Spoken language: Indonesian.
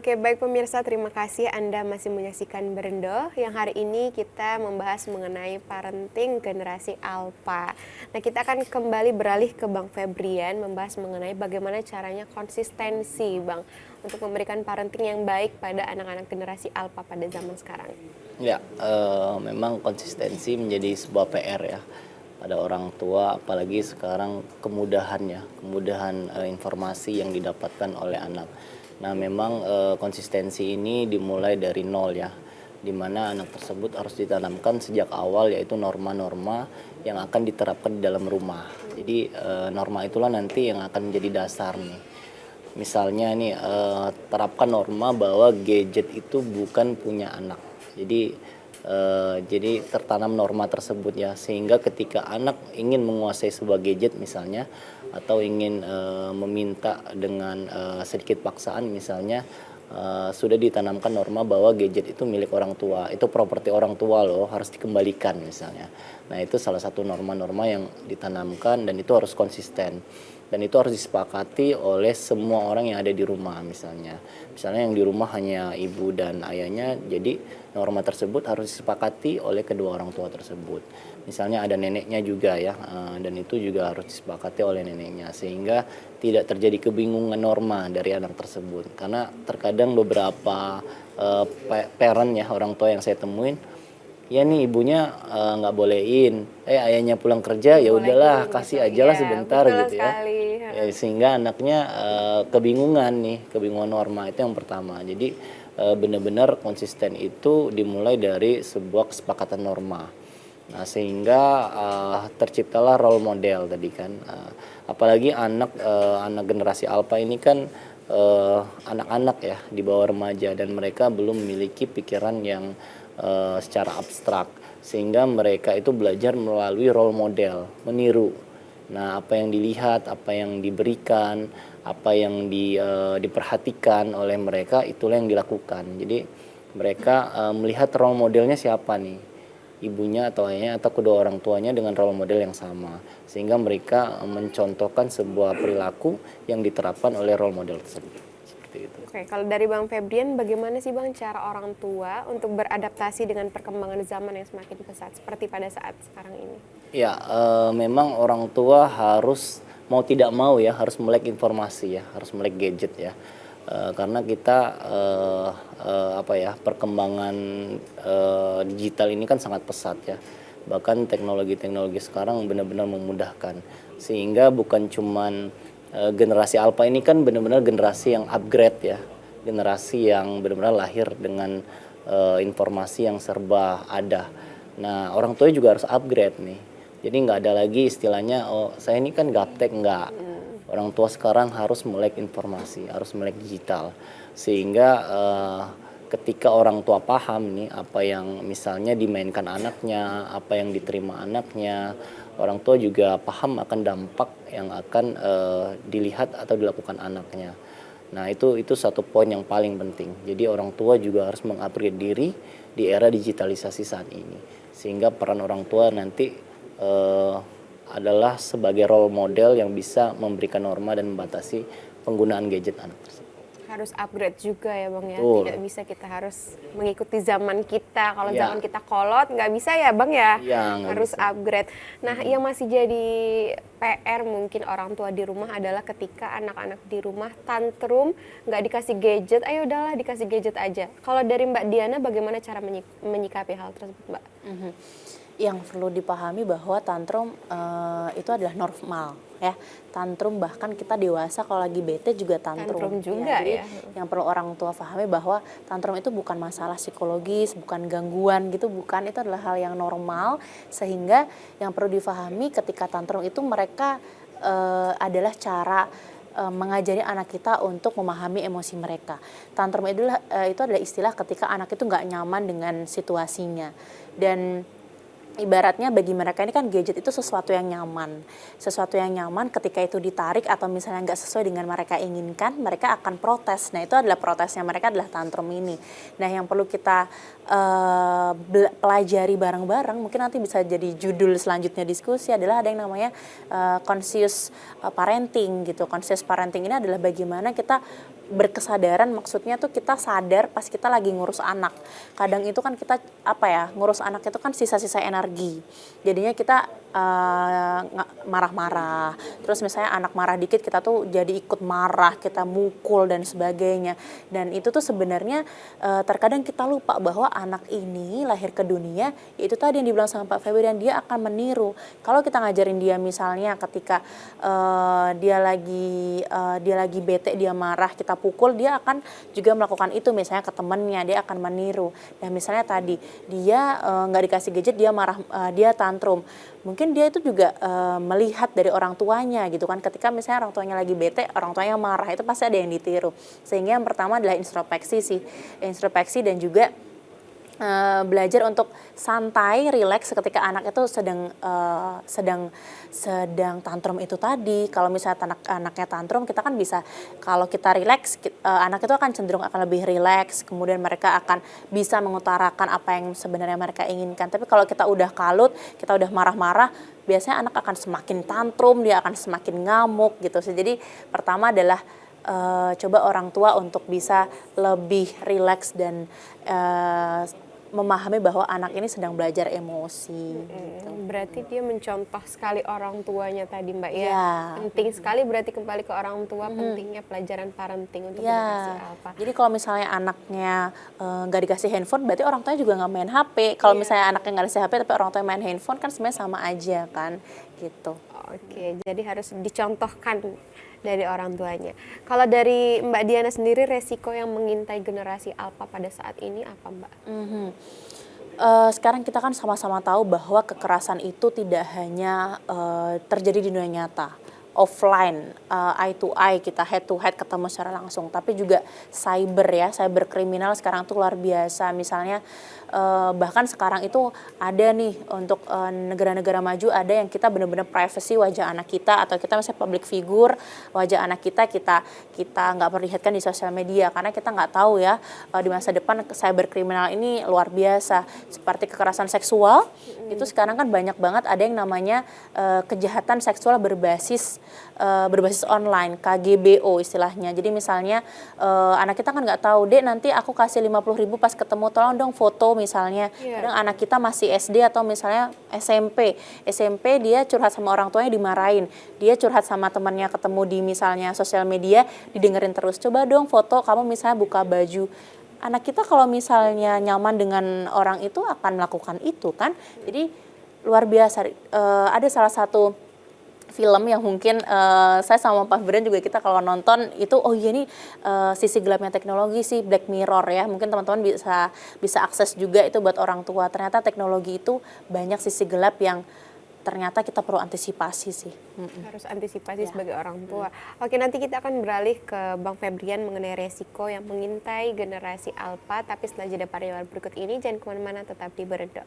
Oke, baik pemirsa, terima kasih Anda masih menyaksikan Berendo yang hari ini kita membahas mengenai parenting generasi alpha. Nah, kita akan kembali beralih ke Bang Febrian membahas mengenai bagaimana caranya konsistensi, Bang, untuk memberikan parenting yang baik pada anak-anak generasi alpha pada zaman sekarang. Ya, memang konsistensi menjadi sebuah PR ya pada orang tua, apalagi sekarang kemudahan informasi yang didapatkan oleh anak. Nah, memang konsistensi ini dimulai dari nol ya, di mana anak tersebut harus ditanamkan sejak awal, yaitu norma-norma yang akan diterapkan di dalam rumah. Jadi norma itulah nanti yang akan menjadi dasar nih. Misalnya nih, terapkan norma bahwa gadget itu bukan punya anak. Jadi tertanam norma tersebut ya, sehingga ketika anak ingin menguasai sebuah gadget misalnya, atau ingin meminta dengan sedikit paksaan misalnya, sudah ditanamkan norma bahwa gadget itu milik orang tua, itu properti orang tua loh, harus dikembalikan misalnya. Nah, itu salah satu norma-norma yang ditanamkan dan itu harus konsisten. Dan itu harus disepakati oleh semua orang yang ada di rumah misalnya. Misalnya yang di rumah hanya ibu dan ayahnya, jadi norma tersebut harus disepakati oleh kedua orang tua tersebut. Misalnya ada neneknya juga ya, dan itu juga harus disepakati oleh neneknya, sehingga tidak terjadi kebingungan norma dari anak tersebut. Karena terkadang beberapa parent ya, orang tua yang saya temuin, ya nih ibunya nggak bolehin, ayahnya pulang kerja ya udahlah kasih Gitu. aja lah Iya, sebentar betul gitu ya. sekali. Ya, sehingga anaknya kebingungan norma, itu yang pertama. Jadi benar-benar konsisten itu dimulai dari sebuah kesepakatan norma. Nah, sehingga terciptalah role model tadi kan. Apalagi anak generasi alpha ini kan anak-anak ya di bawah remaja, dan mereka belum memiliki pikiran yang secara abstrak, sehingga mereka itu belajar melalui role model, meniru. Nah, apa yang dilihat, apa yang diberikan, apa yang diperhatikan oleh mereka, itulah yang dilakukan. Jadi mereka melihat role modelnya siapa nih, ibunya atau ayahnya atau kedua orang tuanya dengan role model yang sama, sehingga mereka mencontohkan sebuah perilaku yang diterapkan oleh role model tersebut. Seperti itu. Oke, kalau dari Bang Febrian, bagaimana sih Bang cara orang tua untuk beradaptasi dengan perkembangan zaman yang semakin pesat seperti pada saat sekarang ini? Ya, memang orang tua harus mau tidak mau ya harus melek informasi ya, harus melek gadget ya. Karena kita perkembangan digital ini kan sangat pesat ya. Bahkan teknologi-teknologi sekarang benar-benar memudahkan. Sehingga bukan cuman generasi alpha ini kan benar-benar generasi yang upgrade ya. Generasi yang benar-benar lahir dengan informasi yang serba ada. Nah, orang tua juga harus upgrade nih. Jadi nggak ada lagi istilahnya, oh saya ini kan gaptek, nggak. Orang tua sekarang harus melek informasi, harus melek digital. Sehingga ketika orang tua paham nih apa yang misalnya dimainkan anaknya, apa yang diterima anaknya, orang tua juga paham akan dampak yang akan dilihat atau dilakukan anaknya. Nah, itu satu poin yang paling penting. Jadi orang tua juga harus mengupgrade diri di era digitalisasi saat ini. Sehingga peran orang tua nanti adalah sebagai role model yang bisa memberikan norma dan membatasi penggunaan gadget anak tersebut. Harus upgrade juga ya Bang ya, Betul. tidak bisa kita harus mengikuti zaman kita. Kalau Ya. zaman kita kolot nggak bisa ya Bang ya, Iya, nggak harus bisa. upgrade. Nah, yang masih jadi PR mungkin orang tua di rumah adalah ketika anak-anak di rumah tantrum, nggak dikasih gadget, ayo udahlah dikasih gadget aja. Kalau dari Mbak Diana bagaimana cara menyikapi hal tersebut Mbak? Yang perlu dipahami bahwa tantrum itu adalah normal ya. Tantrum bahkan kita dewasa kalau lagi bete juga tantrum. Tantrum juga Jadi ya. yang perlu orang tua pahami bahwa tantrum itu bukan masalah psikologis, bukan gangguan gitu, bukan. Itu adalah hal yang normal, sehingga yang perlu dipahami ketika tantrum itu mereka adalah cara mengajari anak kita untuk memahami emosi mereka. Tantrum itu adalah istilah ketika anak itu nggak nyaman dengan situasinya. Dan ibaratnya bagi mereka ini kan gadget itu sesuatu yang nyaman. Sesuatu yang nyaman ketika itu ditarik atau misalnya nggak sesuai dengan mereka inginkan, mereka akan protes. Nah, itu adalah protesnya mereka, adalah tantrum ini. Nah, yang perlu kita pelajari bareng-bareng, mungkin nanti bisa jadi judul selanjutnya diskusi, adalah ada yang namanya conscious parenting gitu. Conscious parenting ini adalah bagaimana kita berkesadaran, maksudnya tuh kita sadar pas kita lagi ngurus anak. Kadang itu kan kita ngurus anak itu kan sisa-sisa energi. Jadinya kita marah-marah. Terus misalnya anak marah dikit kita tuh jadi ikut marah, kita mukul dan sebagainya. Dan itu tuh sebenarnya terkadang kita lupa bahwa anak ini lahir ke dunia, itu tadi yang dibilang sama Pak Febrian, dia akan meniru. Kalau kita ngajarin dia misalnya ketika dia lagi bete, dia marah, kita pukul, dia akan juga melakukan itu misalnya ke temennya, dia akan meniru. Dan misalnya tadi dia nggak dikasih gadget, dia marah, dia tantrum. Mungkin dia itu juga melihat dari orang tuanya gitu kan, ketika misalnya orang tuanya lagi bete, orang tuanya marah, itu pasti ada yang ditiru. Sehingga yang pertama adalah introspeksi dan juga belajar untuk santai, rileks ketika anak itu sedang tantrum itu tadi. Kalau misalnya anaknya tantrum, kita kan bisa, kalau kita rileks, anak itu akan cenderung akan lebih rileks, kemudian mereka akan bisa mengutarakan apa yang sebenarnya mereka inginkan. Tapi kalau kita udah kalut, kita udah marah-marah, biasanya anak akan semakin tantrum, dia akan semakin ngamuk gitu. Jadi pertama adalah coba orang tua untuk bisa lebih rileks dan memahami bahwa anak ini sedang belajar emosi. Gitu. Berarti dia mencontoh sekali orang tuanya tadi Mbak ya. Ya. Penting sekali berarti kembali ke orang tua, pentingnya pelajaran parenting untuk generasi alpha. Jadi kalau misalnya anaknya nggak dikasih handphone, berarti orang tuanya juga nggak main HP. Kalau misalnya anaknya nggak dikasih HP tapi orang tuanya main handphone, kan sebenarnya sama aja kan, gitu. Oke, jadi harus dicontohkan dari orang tuanya. Kalau dari Mbak Diana sendiri, resiko yang mengintai generasi alpha pada saat ini apa Mbak? Sekarang kita kan sama-sama tahu bahwa kekerasan itu tidak hanya terjadi di dunia nyata, offline, eye to eye, kita head to head ketemu secara langsung, tapi juga cyber kriminal sekarang tuh luar biasa. Misalnya bahkan sekarang itu ada nih untuk negara-negara maju, ada yang kita benar-benar privacy wajah anak kita, atau kita misalnya public figure, wajah anak kita nggak perlihatkan di sosial media, karena kita nggak tahu ya di masa depan cyber kriminal ini luar biasa. Seperti kekerasan seksual, itu sekarang kan banyak banget ada yang namanya kejahatan seksual berbasis online, KGBO istilahnya. Jadi misalnya anak kita kan nggak tahu, Dek nanti aku kasih 50.000 pas ketemu, tolong dong foto misalnya. Kadang anak kita masih SD atau misalnya SMP dia curhat sama orang tuanya dimarahin, dia curhat sama temannya ketemu di misalnya sosial media didengerin terus, coba dong foto kamu misalnya buka baju. Anak kita kalau misalnya nyaman dengan orang itu akan melakukan itu kan. Jadi luar biasa. Ada salah satu film yang mungkin saya sama Pak Febrian juga, kita kalau nonton itu, oh iya nih sisi gelapnya teknologi sih, Black Mirror ya. Mungkin teman-teman bisa akses juga itu buat orang tua. Ternyata teknologi itu banyak sisi gelap yang ternyata kita perlu antisipasi sih. Harus antisipasi sebagai orang tua. Oke, nanti kita akan beralih ke Bang Febrian mengenai resiko yang mengintai generasi alpha, tapi setelah jeda pariwara berikut ini jangan kemana-mana, tetap di Beredok.